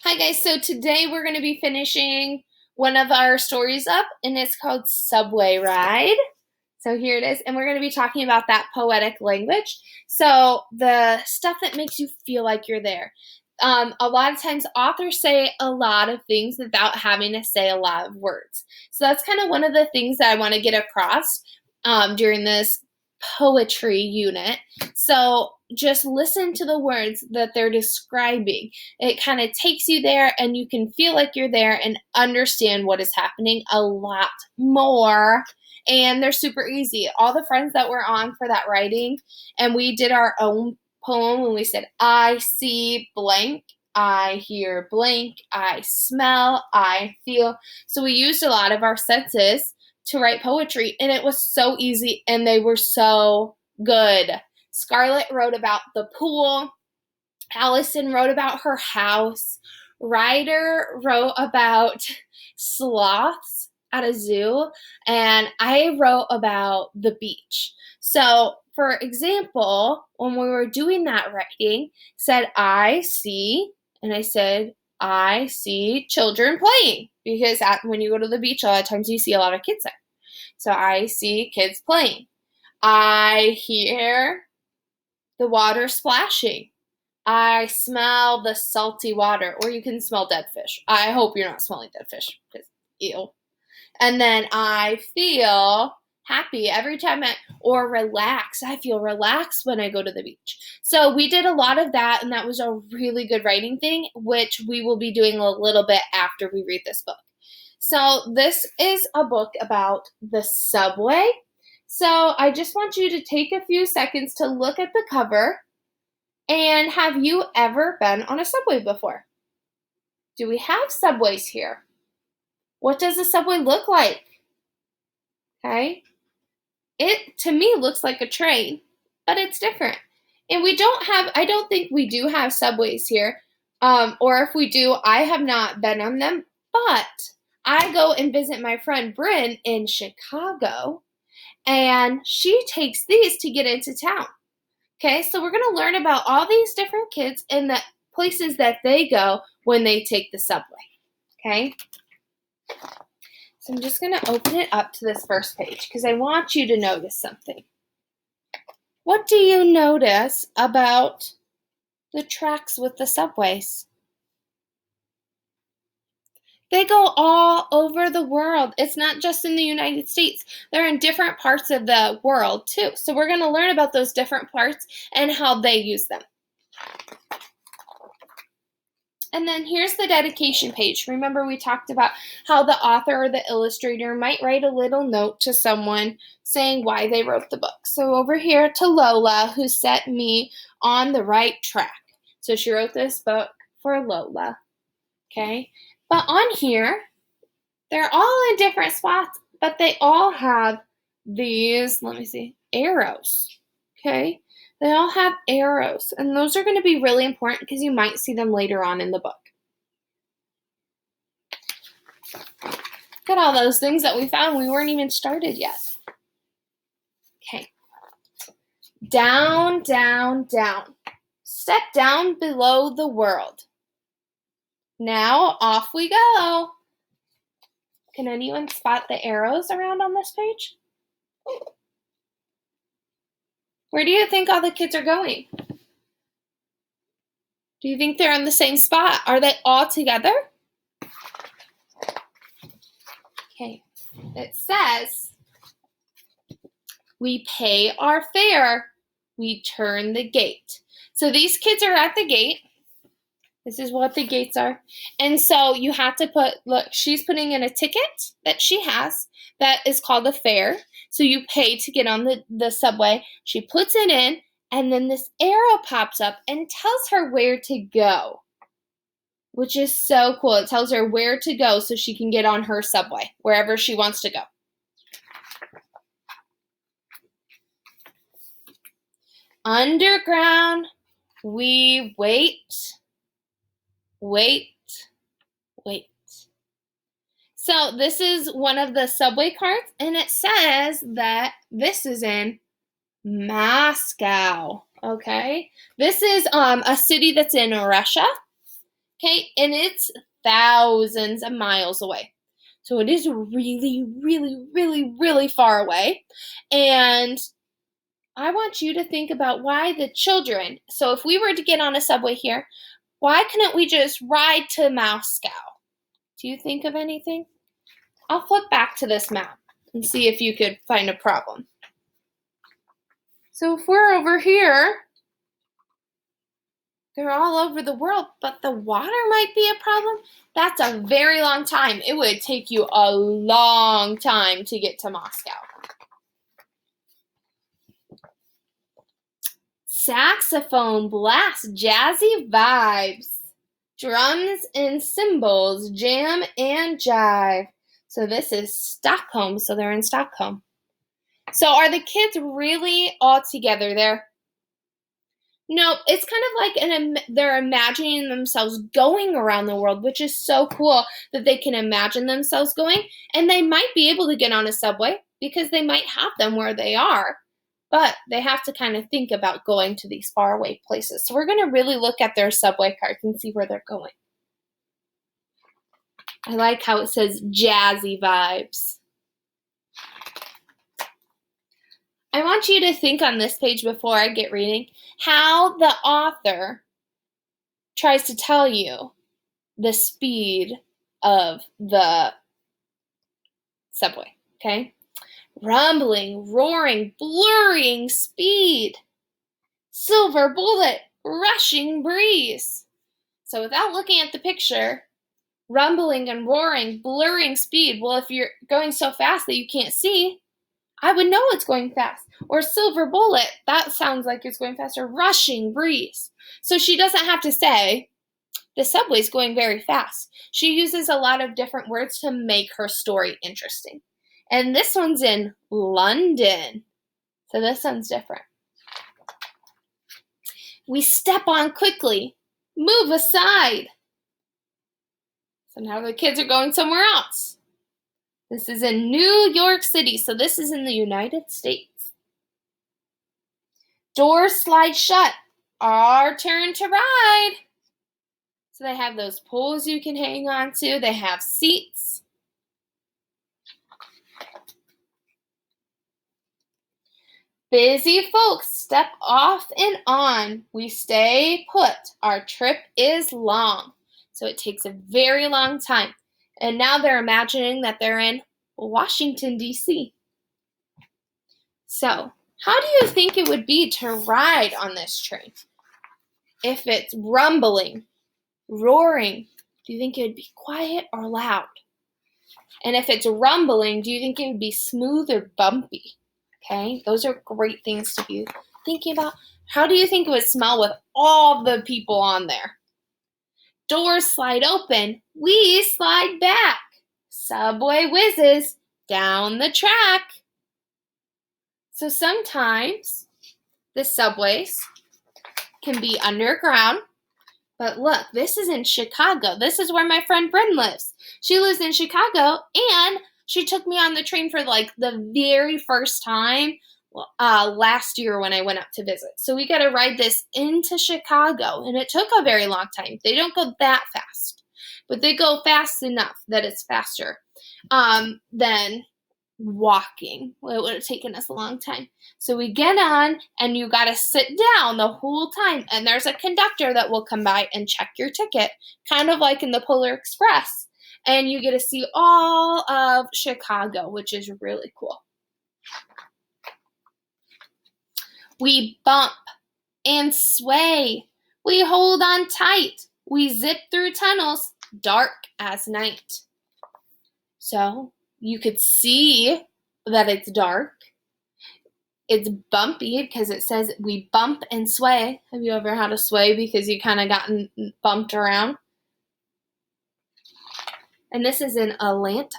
Hi guys, so today we're going to be finishing one of our stories up, and it's called Subway Ride. So here it is, and we're going to be talking about that poetic language. So the stuff that makes you feel like you're there. A lot of times authors say a lot of things without having to say a lot of words. So that's kind of one of the things that I want to get across during this poetry unit. So just listen to the words that they're describing. It kind of takes you there, and you can feel like you're there and understand what is happening a lot more. And they're super easy. All the friends that were on for that writing, and we did our own poem when we said, I see blank, I hear blank, I smell, I feel. So we used a lot of our senses to write poetry, and it was so easy, and they were so good. Scarlett wrote about the pool. Allison wrote about her house. Ryder wrote about sloths at a zoo, and I wrote about the beach. So, for example, when we were doing that writing, said I see, and I said I see children playing, because when you go to the beach, a lot of times you see a lot of kids there. So I see kids playing. I hear the water splashing. I smell the salty water, or you can smell dead fish. I hope you're not smelling dead fish, because ew. And then I feel happy every time or relax. I feel relaxed when I go to the beach. So we did a lot of that, and that was a really good writing thing, which we will be doing a little bit after we read this book. So this is a book about the subway. So I just want you to take a few seconds to look at the cover. And have you ever been on a subway before? Do we have subways here? What does a subway look like? Okay. It, to me, looks like a train, but it's different. And I don't think we do have subways here. Or if we do, I have not been on them, but I go and visit my friend Bryn in Chicago, and she takes these to get into town. Okay, so we're going to learn about all these different kids and the places that they go when they take the subway. Okay, so I'm just going to open it up to this first page because I want you to notice something. What do you notice about the tracks with the subways? They go all over the world. It's not just in the United States. They're in different parts of the world too. So we're going to learn about those different parts and how they use them. And then here's the dedication page. Remember, we talked about how the author or the illustrator might write a little note to someone saying why they wrote the book. So over here to Lola, who set me on the right track. So she wrote this book for Lola. Okay. But on here, they're all in different spots, but they all have these, arrows, okay? They all have arrows, and those are going to be really important because you might see them later on in the book. Look at all those things that we found. We weren't even started yet. Okay. Down, down, down. Step down below the world. Now, off we go. Can anyone spot the arrows around on this page? Where do you think all the kids are going? Do you think they're in the same spot? Are they all together? Okay. It says, we pay our fare. We turn the gate. So these kids are at the gate. This is what the gates are. And so you have to look, she's putting in a ticket that she has that is called a fare. So you pay to get on the subway. She puts it in, and then this arrow pops up and tells her where to go, which is so cool. It tells her where to go so she can get on her subway, wherever she wants to go. Underground, we wait. Wait. So this is one of the subway cards, and it says that this is in Moscow, okay? This is a city that's in Russia, Okay, and it's thousands of miles away. So it is really, really, really, really far away. And I want you to think about why the children, so if we were to get on a subway here, why couldn't we just ride to Moscow? Do you think of anything? I'll flip back to this map and see if you could find a problem. So if we're over here, they're all over the world, but the water might be a problem. That's a very long time. It would take you a long time to get to Moscow. Saxophone blast, jazzy vibes. Drums and cymbals, jam and jive. So this is Stockholm, so they're in Stockholm. So are the kids really all together there? No, it's kind of like they're imagining themselves going around the world, which is so cool that they can imagine themselves going. And they might be able to get on a subway because they might have them where they are. But they have to kind of think about going to these faraway places. So we're going to really look at their subway cards and see where they're going. I like how it says jazzy vibes. I want you to think on this page before I get reading how the author tries to tell you the speed of the subway, okay? Rumbling, roaring, blurring speed. Silver bullet, rushing breeze. So without looking at the picture, rumbling and roaring, blurring speed. Well, if you're going so fast that you can't see, I would know it's going fast. Or silver bullet, that sounds like it's going faster. Rushing breeze. So she doesn't have to say, the subway's going very fast. She uses a lot of different words to make her story interesting. And this one's in London. So this one's different. We step on quickly. Move aside. So now the kids are going somewhere else. This is in New York City. So this is in the United States. Doors slide shut. Our turn to ride. So they have those poles you can hang on to. They have seats. Busy folks step off and on. We stay put. Our trip is long. So it takes a very long time. And now they're imagining that they're in Washington, D.C. So how do you think it would be to ride on this train? If it's rumbling, roaring, do you think it would be quiet or loud? And if it's rumbling, do you think it would be smooth or bumpy? Okay, those are great things to be thinking about. How do you think it would smell with all the people on there? Doors slide open, we slide back. Subway whizzes down the track. So sometimes the subways can be underground. But look, this is in Chicago. This is where my friend Bryn lives. She lives in Chicago, and she took me on the train for like the very first time last year when I went up to visit. So we got to ride this into Chicago, and it took a very long time. They don't go that fast, but they go fast enough that it's faster than walking. Well, it would have taken us a long time. So we get on, and you got to sit down the whole time, and there's a conductor that will come by and check your ticket, kind of like in the Polar Express. And you get to see all of Chicago, which is really cool. We bump and sway. We hold on tight. We zip through tunnels, dark as night. So you could see that it's dark. It's bumpy because it says we bump and sway. Have you ever had a sway because you kind of gotten bumped around? And this is in Atlanta.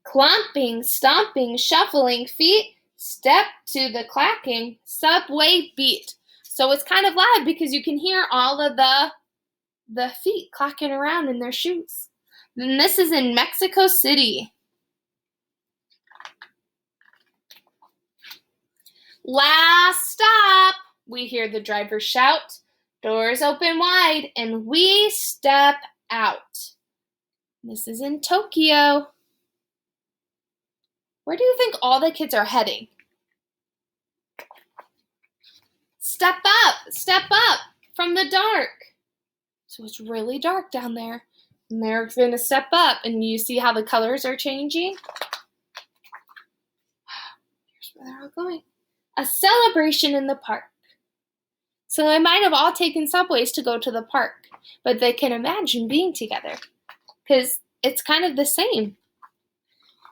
Clomping, stomping, shuffling feet, step to the clacking subway beat. So it's kind of loud because you can hear all of the feet clacking around in their shoes. And this is in Mexico City. Last stop, we hear the driver shout, "Doors open wide," and we step out. This is in Tokyo. Where do you think all the kids are heading? Step up from the dark. So it's really dark down there. And they're going to step up, and you see how the colors are changing? Here's where they're all going. A celebration in the park. So they might have all taken subways to go to the park, but they can imagine being together because it's kind of the same.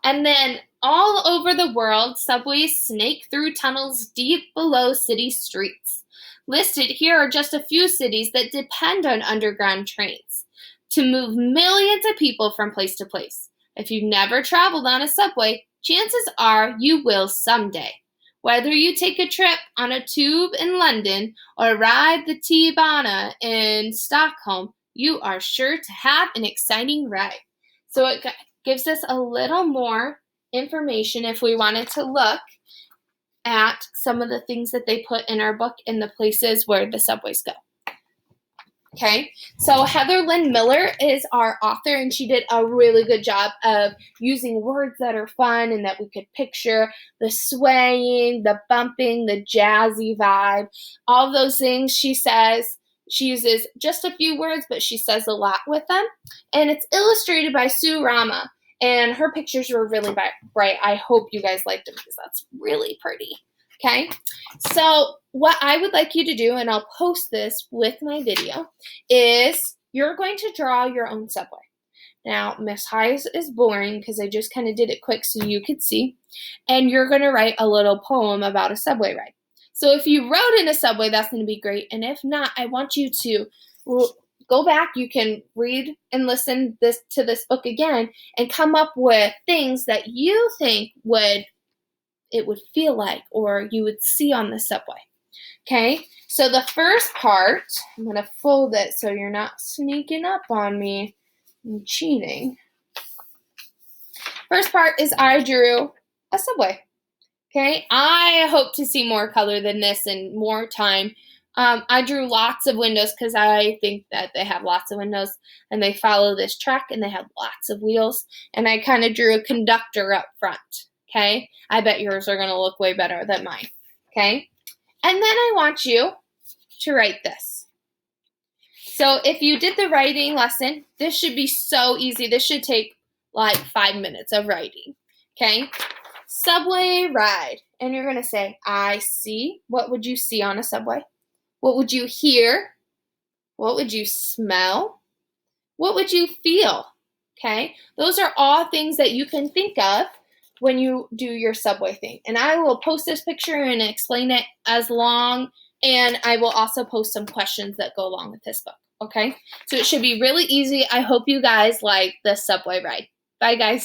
And then all over the world, subways snake through tunnels deep below city streets. Listed here are just a few cities that depend on underground trains to move millions of people from place to place. If you've never traveled on a subway, chances are you will someday. Whether you take a trip on a tube in London or ride the T-Bana in Stockholm, you are sure to have an exciting ride. So it gives us a little more information if we wanted to look at some of the things that they put in our book in the places where the subways go. Okay, so Heather Lynn Miller is our author, and she did a really good job of using words that are fun and that we could picture, the swaying, the bumping, the jazzy vibe, all those things. She says she uses just a few words, but she says a lot with them, and it's illustrated by Sue Rama, and her pictures were really bright. I hope you guys liked them because that's really pretty. Okay, so what I would like you to do, and I'll post this with my video, is you're going to draw your own subway. Now, Miss Highs is boring because I just kind of did it quick so you could see, and you're going to write a little poem about a subway ride. So if you wrote in a subway, that's going to be great, and if not, I want you to go back. You can read and listen to this book again and come up with things that you think it would feel like or you would see on the subway. Okay, so the first part, I'm going to fold it so you're not sneaking up on me and cheating. First part is I drew a subway. Okay, I hope to see more color than this and more time. I drew lots of windows because I think that they have lots of windows and they follow this track and they have lots of wheels. And I kind of drew a conductor up front. Okay, I bet yours are going to look way better than mine. Okay, and then I want you to write this. So if you did the writing lesson, this should be so easy. This should take like 5 minutes of writing. Okay, subway ride. And you're going to say, I see. What would you see on a subway? What would you hear? What would you smell? What would you feel? Okay, those are all things that you can think of when you do your subway thing. And I will post this picture and explain it as long, and I will also post some questions that go along with this book. Okay, so it should be really easy. I hope you guys like the subway ride. Bye, guys.